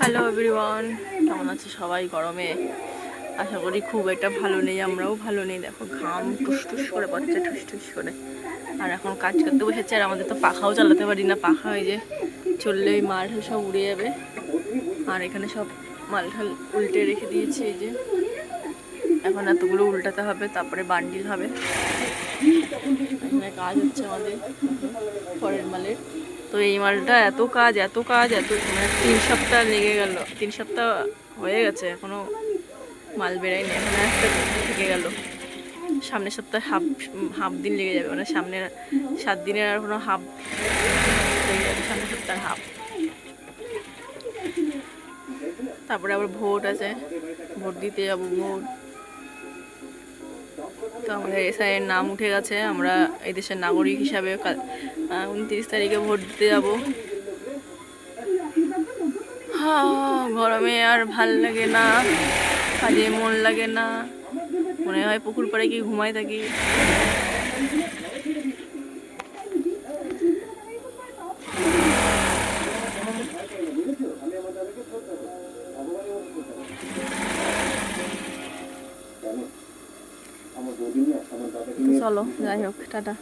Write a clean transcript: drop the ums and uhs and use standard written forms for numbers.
Hello everyone, কেমন আছে সবাই? গরমে আশা করি খুব একটা ভালো নেই, আমরাও ভালো নেই। দেখো ঘাম টুস টুস করে পড়ছে, ঠুস ঠুস করে। আর এখন কাজ করতে বসেছে, আর আমাদের তো পাখাও চালাতে পারি না, পাখা হয়ে যে চললেই মাল ঠাল সব উড়ে যাবে। আর এখানে সব মাল ঠাল উল্টে রেখে দিয়েছি, এই যে এখন এতগুলো উল্টাতে হবে, তারপরে বান্ডিল হবে। এখানে কাজ হচ্ছে আমাদের পরের মালের। তো এই মালটা এত কাজ এত কাজ এত, মানে 3 সপ্তাহ লেগে গেল, 3 সপ্তাহ হয়ে গেছে, এখনো মাল বেরায়নি। এখানে একটা থেকে গেল, সামনের সপ্তাহে হাফ হাফ দিন লেগে যাবে, মানে সামনের 7 দিনের আর কোনো হাফ লেগে যাবে, সামনের সপ্তাহে হাফ। তারপরে আবার ভোট আছে, ভোট দিতে যাবো। ভোট তো আমাদের এসআইয়ের নাম উঠে গেছে, আমরা এই দেশের নাগরিক হিসাবে 29 তারিখে ভোট দিতে যাব। গরমে আর ভাল লাগে না, কাজে মন লাগে না, মনে হয় পুকুর পাড়ে কি ঘুমাই থাকি। চলো যাই হোক, টাটা।